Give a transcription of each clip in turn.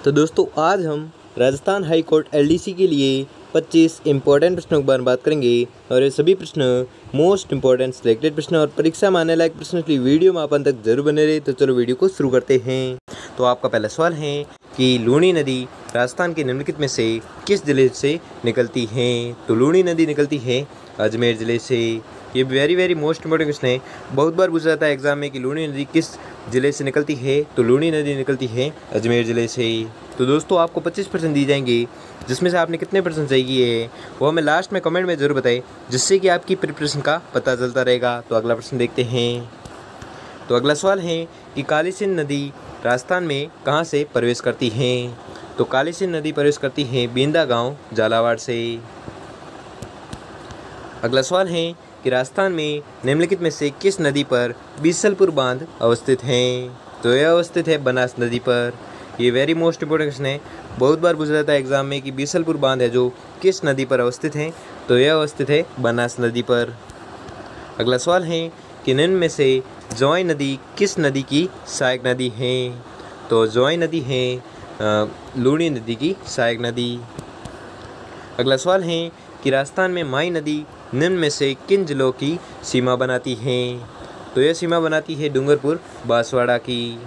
तो दोस्तों आज हम राजस्थान हाई कोर्ट एलडीसी के लिए 25 इंपॉर्टेंट प्रश्नों के बारे में बात करेंगे और ये सभी प्रश्न मोस्ट इंपॉर्टेंट सिलेक्टेड प्रश्न और परीक्षा में आने लायक प्रश्न के लिए वीडियो में आप अंत तक जरूर बने रहे। तो चलो वीडियो को शुरू करते हैं। तो आपका पहला सवाल है कि लूणी नदी राजस्थान के निम्नलिखित में से किस जिले से निकलती है। तो लूणी नदी निकलती है अजमेर ज़िले से। ये वेरी मोस्ट इंपॉर्टेंट क्वेश्चन है, बहुत बार पूछा जाता है एग्जाम में कि लूणी नदी किस ज़िले से निकलती है। तो लूणी नदी निकलती है अजमेर ज़िले से। तो दोस्तों आपको 25% दी जाएंगी, जिसमें से आपने कितने परसेंट सही किए हैं वो हमें लास्ट में कमेंट में ज़रूर बताएं, जिससे कि आपकी प्रिपरेशन का पता चलता रहेगा। तो अगला प्रश्न देखते हैं। तो अगला सवाल है कि काली सिंध नदी राजस्थान में कहाँ से प्रवेश करती है। तो काली सिंध नदी प्रवेश करती है बींदा गाँव झालावाड़ से। अगला सवाल है कि राजस्थान में निम्नलिखित में से किस नदी पर बीसलपुर बांध अवस्थित है। तो यह अवस्थित है बनास नदी पर। ये वेरी मोस्ट इंपॉर्टेंट क्वेश्चन है, बहुत बार पूछा जाता है एग्जाम में कि बीसलपुर बांध है जो किस नदी पर अवस्थित है। तो यह अवस्थित है बनास नदी पर। अगला सवाल है कि निम्न में से जोई नदी किस नदी की सहायक नदी है। तो जोई नदी है लूणी नदी की सहायक नदी। अगला सवाल है कि राजस्थान में माई नदी निम्न में से किन जिलों की सीमा बनाती है। तो यह सीमा बनाती है डूंगरपुर बांसवाड़ा की।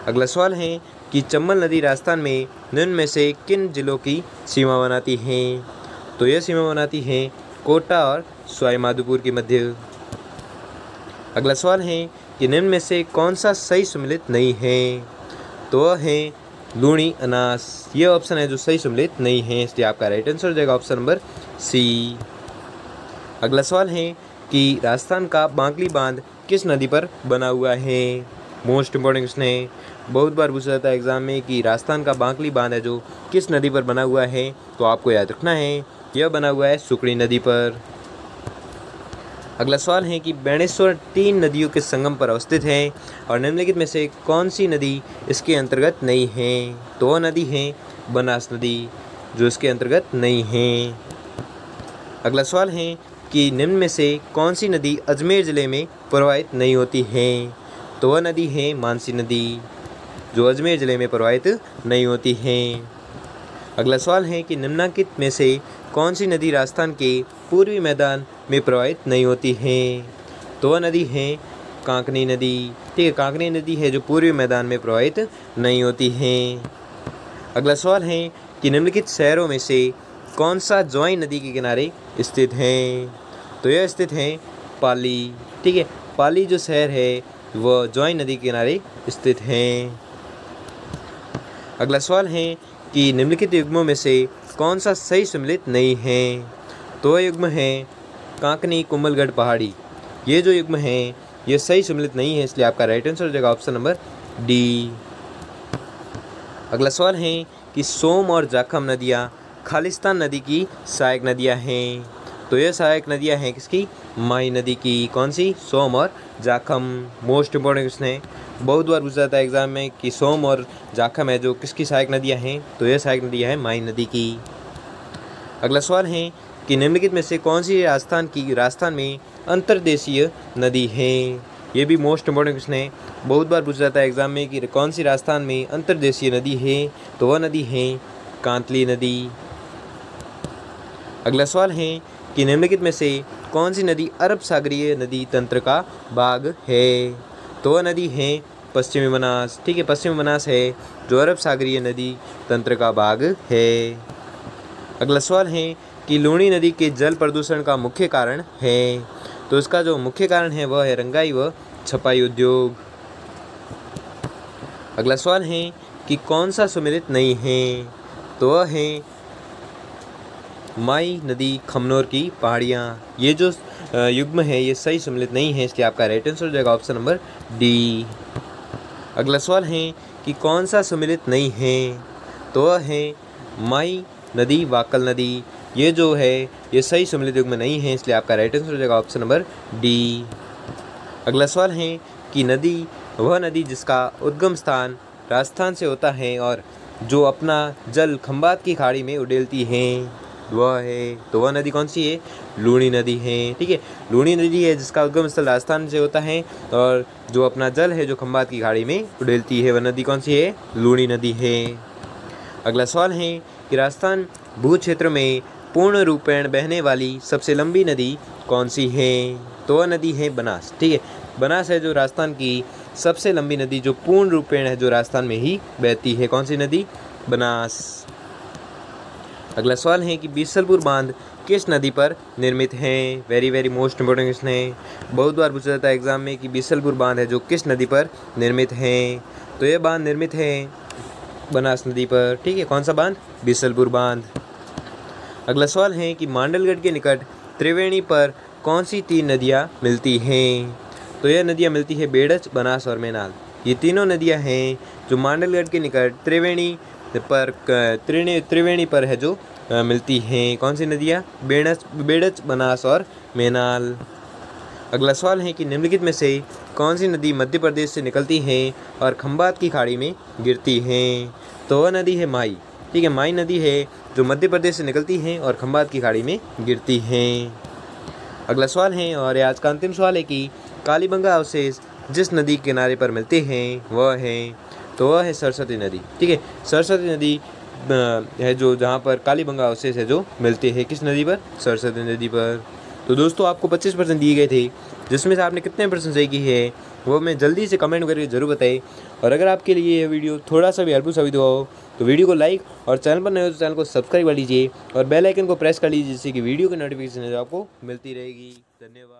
अगला सवाल है कि चंबल नदी राजस्थान में निम्न में से किन जिलों की सीमा बनाती है। तो यह सीमा बनाती है कोटा और सवाई माधोपुर के मध्य। अगला सवाल है कि निम्न में से कौन सा सही सम्मिलित नहीं है। तो वह है लूणी अनास। ये ऑप्शन है जो सही सम्मिलित नहीं है, इसलिए आपका राइट आंसर हो जाएगा ऑप्शन नंबर सी। अगला सवाल है कि राजस्थान का बांकली बांध किस नदी पर बना हुआ है। मोस्ट इंपॉर्टेंट क्वेश्चन है, बहुत बार पूछा जाता है एग्जाम में कि राजस्थान का बांकली बांध है जो किस नदी पर बना हुआ है। तो आपको याद रखना है यह बना हुआ है सुकड़ी नदी पर। अगला सवाल है कि बेणेश्वर 3 नदियों के संगम पर अवस्थित है और निम्नलिखित में से कौन सी नदी इसके अंतर्गत नहीं है। तो वह नदी है बनास नदी जो इसके अंतर्गत नहीं है। अगला सवाल है कि निम्न में से कौन सी नदी अजमेर ज़िले में प्रवाहित नहीं होती है। तो वह नदी है मानसी नदी जो अजमेर ज़िले में प्रवाहित नहीं होती है। अगला सवाल है कि निम्नलिखित में से कौन सी नदी राजस्थान के पूर्वी मैदान में प्रवाहित नहीं होती है। तो वह नदी है कांकनी नदी। ठीक है, कांकनी नदी है जो पूर्वी मैदान में प्रवाहित नहीं होती है। अगला सवाल है कि निम्नलिखित शहरों में से कौन सा जोई नदी के किनारे स्थित है। तो यह स्थित है पाली। ठीक है, पाली जो शहर है वह जोई नदी के किनारे स्थित है। अगला सवाल है कि निम्नलिखित युग्मों में से कौन सा सही सम्मिलित नहीं है। तो वह युग्म है कांकनी कुंभलगढ़ पहाड़ी। ये जो युग्म है ये सही सम्मिलित नहीं है, इसलिए आपका राइट आंसर हो जाएगा ऑप्शन नंबर डी। अगला सवाल है कि सोम और जाखम नदियाँ खालिस्तान नदी की सहायक नदियाँ हैं। तो ये सहायक नदियाँ हैं किसकी, माई नदी की। कौन सी, सोम और जाखम। मोस्ट इंपॉर्टेंट क्वेश्चन है, बहुत बार पूछा जाता है एग्जाम में कि सोम और जाखम है जो किसकी सहायक नदियाँ हैं। तो यह सहायक नदियाँ हैं माई नदी की। अगला सवाल है कि निम्नलिखित में से कौन सी राजस्थान में अंतर्देशीय नदी है। ये भी मोस्ट इंपॉर्टेंट क्वेश्चन है, बहुत बार पूछा जाता है एग्जाम में कि कौन सी राजस्थान में अंतर्देशीय नदी है। तो वह नदी है कांतली नदी। अगला सवाल है कि निम्नलिखित में से कौन सी नदी अरब सागरीय नदी तंत्र का भाग है। तो वह नदी है पश्चिमी बनास। ठीक है, पश्चिमी बनास है जो अरब सागरीय नदी तंत्र का भाग है। अगला सवाल है कि लूणी नदी के जल प्रदूषण का मुख्य कारण है। तो इसका जो मुख्य कारण है वह है रंगाई व छपाई उद्योग। अगला सवाल है कि कौन सा सम्मिलित नहीं है। तो वह है माई नदी खमनोर की पहाड़ियाँ। ये जो युग्म है ये सही सम्मिलित नहीं है, इसलिए आपका राइट आंसर हो जाएगा ऑप्शन नंबर डी। अगला सवाल है कि कौन सा सम्मिलित नहीं है। तो वह है माई नदी वाकल नदी। ये जो है ये सही सम्मिलित युग्म नहीं है, इसलिए आपका राइट आंसर हो जाएगा ऑप्शन नंबर डी। अगला सवाल है कि नदी वह नदी जिसका उद्गम स्थान राजस्थान से होता है और जो अपना जल खंबात की खाड़ी में उड़ेलती है। तो वह नदी कौन सी है? लूणी नदी है। ठीक है, लूणी नदी है जिसका उद्गम स्थल राजस्थान से होता है और जो अपना जल है जो खंभात की खाड़ी में उड़ेलती है, वह नदी कौन सी है? लूणी नदी है। अगला सवाल है कि राजस्थान भू क्षेत्र में पूर्ण रूपेण बहने वाली सबसे लंबी नदी कौन सी है? तो वह नदी है बनास। ठीक है, बनास है जो राजस्थान की सबसे लंबी नदी जो पूर्ण रूपेण है जो राजस्थान में ही बहती है। कौन सी नदी? बनास। अगला सवाल है कि बीसलपुर बांध किस नदी पर निर्मित है? Very very most important question है, बहुत बार पूछा जाता है एग्जाम में कि बीसलपुर बांध है जो किस नदी पर निर्मित है? तो यह बांध निर्मित है बनास नदी पर। ठीक है, कौन सा बांध? बीसलपुर बांध। अगला सवाल है कि मांडलगढ़ के निकट त्रिवेणी पर कौन सी 3 नदियाँ मिलती हैं? तो यह नदियाँ मिलती है बेड़च, बनास और मेनाल। ये तीनों नदियाँ हैं जो मांडलगढ़ के निकट त्रिवेणी पर है जो मिलती हैं। कौन सी नदियाँ? बेड़च, बनास और मेनाल। अगला सवाल है कि निम्नलिखित में से कौन सी नदी मध्य प्रदेश से निकलती है और खंभात की खाड़ी में गिरती है? तो वह नदी है माई। ठीक है, माई नदी है जो मध्य प्रदेश से निकलती है और खंभात की खाड़ी में गिरती है। अगला सवाल है और ये आज का अंतिम सवाल है कि कालीबंगा अवशेष जिस नदी के किनारे पर मिलते हैं वह है सरस्वती नदी। ठीक है, सरस्वती नदी है जो जहाँ पर कालीबंगा अवशेष है जो मिलते हैं। किस नदी पर? सरस्वती नदी पर। तो दोस्तों आपको 25% दिए गए थे, जिसमें से आपने कितने % सही की है वो मैं जल्दी से कमेंट करके ज़रूर बताएं। और अगर आपके लिए यह वीडियो थोड़ा सा भी हेल्पफुल साबित हुआ हो तो वीडियो को लाइक और चैनल पर नए हो तो चैनल को सब्सक्राइब कर लीजिए और बेल आइकन को प्रेस कर लीजिए जिससे कि वीडियो की नोटिफिकेशन आपको मिलती रहेगी। धन्यवाद।